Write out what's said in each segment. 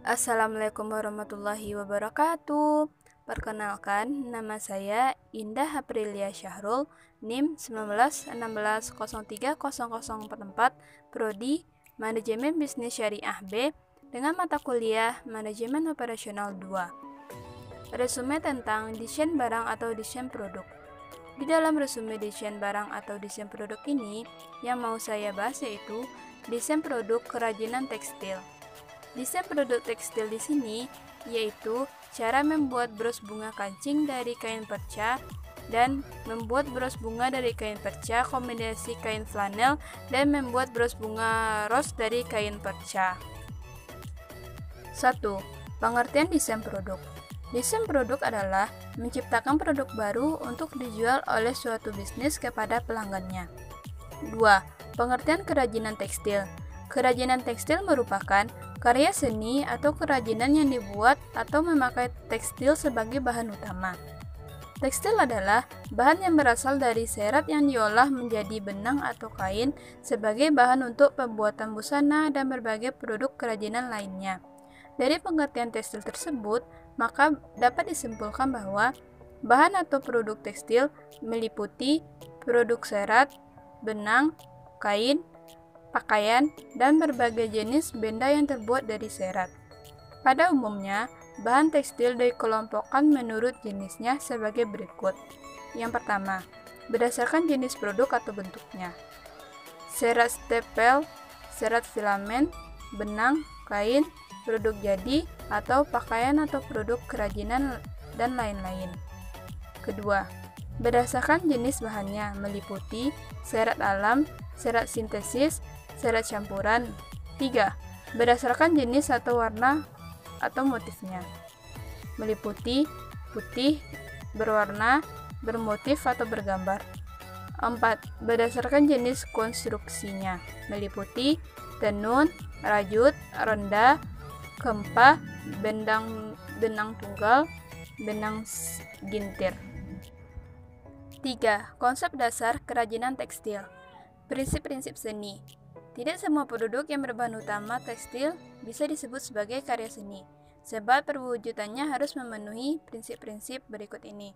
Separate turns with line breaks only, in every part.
Assalamualaikum warahmatullahi wabarakatuh. Perkenalkan, nama saya Indah Aprilia Syahrul, NIM 1916030044, Prodi Manajemen Bisnis Syariah B, dengan mata kuliah Manajemen Operasional 2. Resume tentang desain barang atau desain produk. Di dalam resume desain barang atau desain produk ini, yang mau saya bahas yaitu desain produk kerajinan tekstil. Desain produk tekstil di sini yaitu cara membuat bros bunga kancing dari kain perca dan membuat bros bunga dari kain perca, kombinasi kain flanel, dan membuat bros bunga ros dari kain perca. 1. Pengertian desain produk. Desain produk adalah menciptakan produk baru untuk dijual oleh suatu bisnis kepada pelanggannya. 2. Pengertian kerajinan tekstil. Kerajinan tekstil merupakan karya seni atau kerajinan yang dibuat atau memakai tekstil sebagai bahan utama. Tekstil adalah bahan yang berasal dari serat yang diolah menjadi benang atau kain sebagai bahan untuk pembuatan busana dan berbagai produk kerajinan lainnya. Dari pengertian tekstil tersebut, maka dapat disimpulkan bahwa bahan atau produk tekstil meliputi produk serat, benang, kain, pakaian, dan berbagai jenis benda yang terbuat dari serat. Pada umumnya, bahan tekstil dikelompokkan menurut jenisnya sebagai berikut. Yang pertama, berdasarkan jenis produk atau bentuknya. Serat stempel, serat filamen, benang, kain, produk jadi, atau pakaian atau produk kerajinan, dan lain-lain. Kedua, berdasarkan jenis bahannya meliputi serat alam, serat sintesis, serat campuran. 3. Berdasarkan jenis atau warna atau motifnya meliputi putih, berwarna, bermotif atau bergambar. 4. Berdasarkan jenis konstruksinya meliputi tenun, rajut, ronda, kempa, benang tunggal, benang gintir. 3. Konsep dasar kerajinan tekstil. Prinsip-prinsip seni. Tidak semua produk yang berbahan utama tekstil bisa disebut sebagai karya seni, sebab perwujudannya harus memenuhi prinsip-prinsip berikut ini.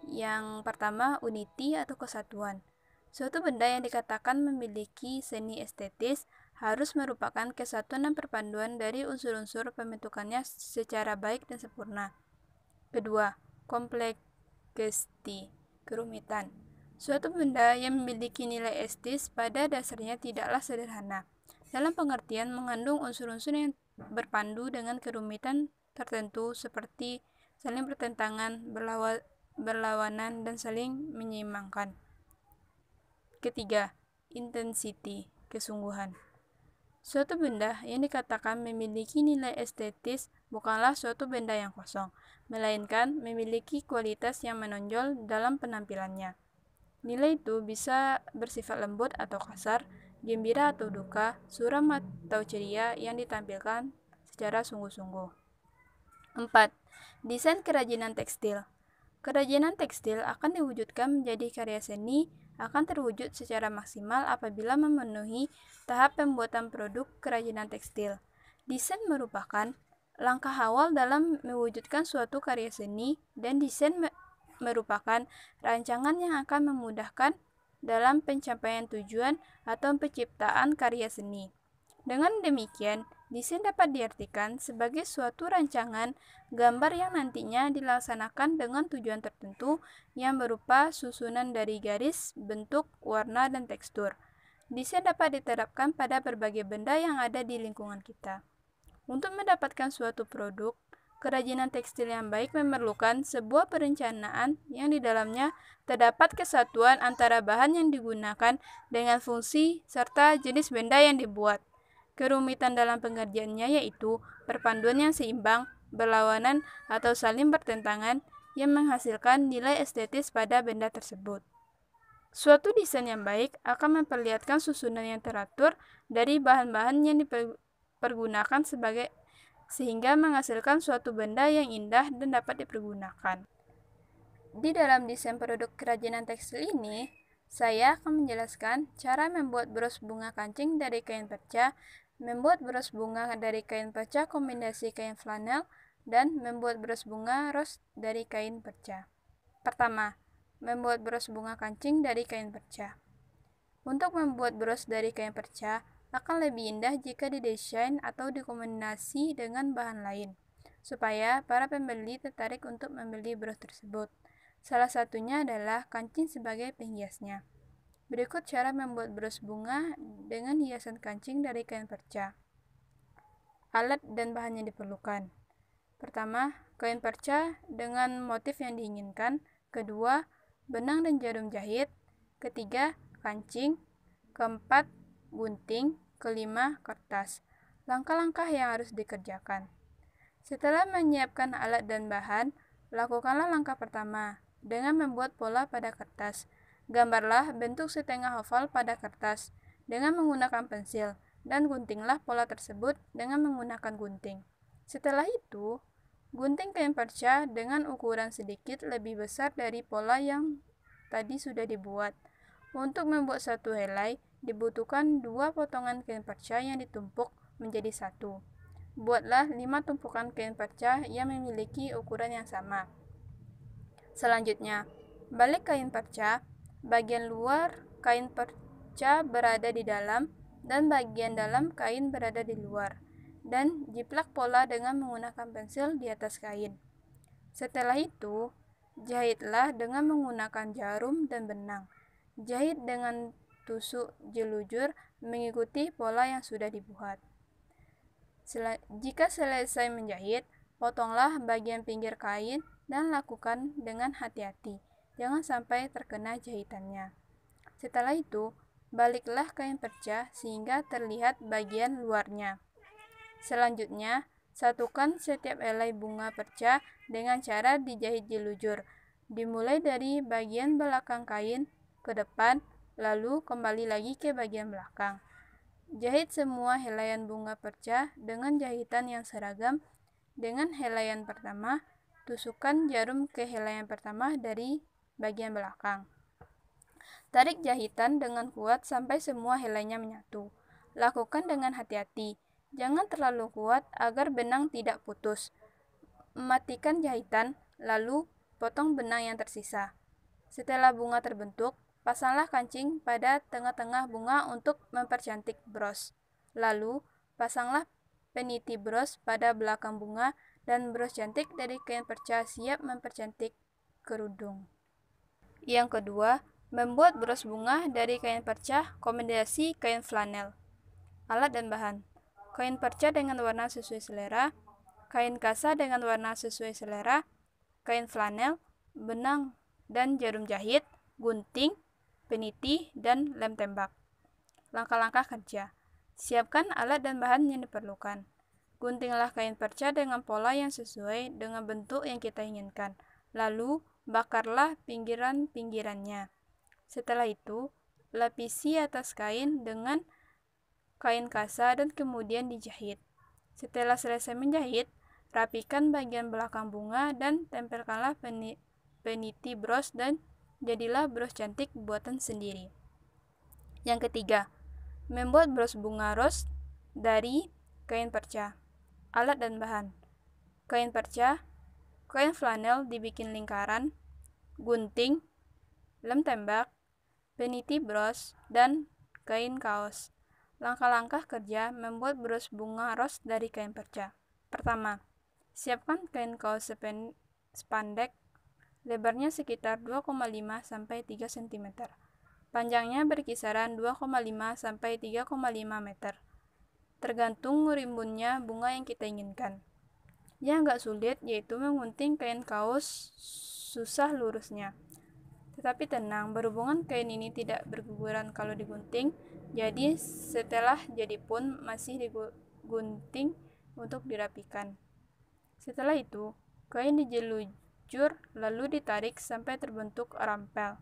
Yang pertama, unity atau kesatuan. Suatu benda yang dikatakan memiliki seni estetis harus merupakan kesatuan dan perpaduan dari unsur-unsur pembentukannya secara baik dan sempurna. Kedua, complexity, kerumitan. Suatu benda yang memiliki nilai estetis pada dasarnya tidaklah sederhana, dalam pengertian mengandung unsur-unsur yang berpandu dengan kerumitan tertentu seperti saling bertentangan, berlawanan, dan saling menyeimbangkan. Ketiga, intensity, kesungguhan. Suatu benda yang dikatakan memiliki nilai estetis bukanlah suatu benda yang kosong, melainkan memiliki kualitas yang menonjol dalam penampilannya. Nilai itu bisa bersifat lembut atau kasar, gembira atau duka, suram atau ceria yang ditampilkan secara sungguh-sungguh. 4. Desain kerajinan tekstil. Kerajinan tekstil akan diwujudkan menjadi karya seni akan terwujud secara maksimal apabila memenuhi tahap pembuatan produk kerajinan tekstil. Desain merupakan langkah awal dalam mewujudkan suatu karya seni, dan desain merupakan rancangan yang akan memudahkan dalam pencapaian tujuan atau penciptaan karya seni. Dengan demikian, desain dapat diartikan sebagai suatu rancangan gambar yang nantinya dilaksanakan dengan tujuan tertentu yang berupa susunan dari garis, bentuk, warna, dan tekstur. Desain dapat diterapkan pada berbagai benda yang ada di lingkungan kita. Untuk mendapatkan suatu produk kerajinan tekstil yang baik memerlukan sebuah perencanaan yang di dalamnya terdapat kesatuan antara bahan yang digunakan dengan fungsi serta jenis benda yang dibuat. Kerumitan dalam pengerjaannya yaitu perpaduan yang seimbang, berlawanan, atau saling bertentangan yang menghasilkan nilai estetis pada benda tersebut. Suatu desain yang baik akan memperlihatkan susunan yang teratur dari bahan-bahan yang dipergunakan sehingga menghasilkan suatu benda yang indah dan dapat dipergunakan. Di dalam desain produk kerajinan tekstil ini, saya akan menjelaskan cara membuat bros bunga kancing dari kain perca membuat bros bunga dari kain perca kombinasi kain flanel, dan membuat bros bunga ros dari kain perca. Pertama, membuat bros bunga kancing dari kain perca. Untuk membuat bros dari kain perca, akan lebih indah jika didesain atau dikombinasi dengan bahan lain, supaya para pembeli tertarik untuk membeli bros tersebut. Salah satunya adalah kancing sebagai penghiasnya. Berikut cara membuat bros bunga dengan hiasan kancing dari kain perca. Alat dan bahan yang diperlukan. Pertama, kain perca dengan motif yang diinginkan. Kedua, benang dan jarum jahit. Ketiga, kancing. Keempat, gunting. Kelima, kertas. Langkah-langkah yang harus dikerjakan. Setelah menyiapkan alat dan bahan, lakukanlah langkah pertama dengan membuat pola pada kertas. Gambarlah bentuk setengah oval pada kertas dengan menggunakan pensil, dan guntinglah pola tersebut dengan menggunakan gunting. Setelah itu, gunting kain perca dengan ukuran sedikit lebih besar dari pola yang tadi sudah dibuat. Untuk membuat satu helai, dibutuhkan 2 potongan kain perca yang ditumpuk menjadi satu. Buatlah 5 tumpukan kain perca yang memiliki ukuran yang sama. Selanjutnya, balik kain perca. Bagian luar kain perca berada di dalam dan bagian dalam kain berada di luar, dan jiplak pola dengan menggunakan pensil di atas kain. Setelah itu, jahitlah dengan menggunakan jarum dan benang. Jahit dengan tusuk jelujur mengikuti pola yang sudah dibuat. Jika selesai menjahit, potonglah bagian pinggir kain dan lakukan dengan hati-hati. Jangan sampai terkena jahitannya. Setelah itu, baliklah kain perca sehingga terlihat bagian luarnya. Selanjutnya, satukan setiap helai bunga perca dengan cara dijahit jelujur. Dimulai dari bagian belakang kain ke depan, lalu kembali lagi ke bagian belakang. Jahit semua helaian bunga perca dengan jahitan yang seragam. Dengan helaian pertama, tusukkan jarum ke helaian pertama dari bagian belakang. Tarik jahitan dengan kuat sampai semua helainya menyatu. Lakukan dengan hati-hati. Jangan terlalu kuat agar benang tidak putus. Matikan jahitan, lalu potong benang yang tersisa. Setelah bunga terbentuk, pasanglah kancing pada tengah-tengah bunga untuk mempercantik bros. Lalu, pasanglah peniti bros pada belakang bunga, dan bros cantik dari kain perca siap mempercantik kerudung. Yang kedua, membuat bros bunga dari kain perca kombinasi kain flanel. Alat dan bahan. Kain perca dengan warna sesuai selera, kain kasa dengan warna sesuai selera, kain flanel, benang dan jarum jahit, gunting, peniti, dan lem tembak. Langkah-langkah kerja. Siapkan alat dan bahan yang diperlukan. Guntinglah kain perca dengan pola yang sesuai dengan bentuk yang kita inginkan. Lalu, bakarlah pinggiran-pinggirannya. Setelah itu, lapisi atas kain dengan kain kasa dan kemudian dijahit. Setelah selesai menjahit, rapikan bagian belakang bunga dan tempelkanlah peniti bros dan jadilah bros cantik buatan sendiri. Yang ketiga, membuat bros bunga ros dari kain perca. Alat dan bahan. Kain perca, kain flanel dibikin lingkaran, gunting, lem tembak, peniti bros, dan kain kaos. Langkah-langkah kerja membuat bros bunga ros dari kain perca. Pertama, siapkan kain kaos spandek, lebarnya sekitar 2,5 sampai 3 cm. Panjangnya berkisaran 2,5 sampai 3,5 meter. Tergantung rimbunnya bunga yang kita inginkan. Yang agak sulit yaitu menggunting kain kaos susah lurusnya. Tetapi tenang, berhubungan kain ini tidak berguguran kalau digunting, jadi setelah jadi pun masih digunting untuk dirapikan. Setelah itu, kain dijelujur lalu ditarik sampai terbentuk rampel.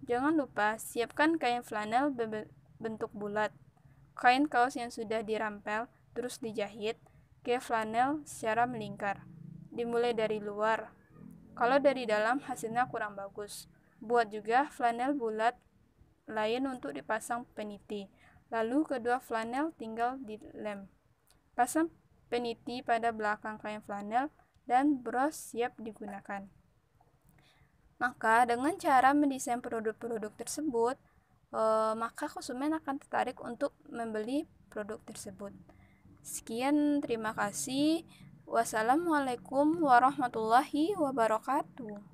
Jangan lupa siapkan kain flanel berbentuk bulat. Kain kaos yang sudah dirampel terus dijahit ke flanel secara melingkar. Dimulai dari luar. Kalau dari dalam hasilnya kurang bagus. Buat juga flanel bulat lain untuk dipasang peniti. Lalu kedua flanel tinggal dilem. Pasang peniti pada belakang kain flanel dan bros siap digunakan. Maka dengan cara mendesain produk-produk tersebut, maka konsumen akan tertarik untuk membeli produk tersebut. Sekian, terima kasih. Wassalamualaikum warahmatullahi wabarakatuh.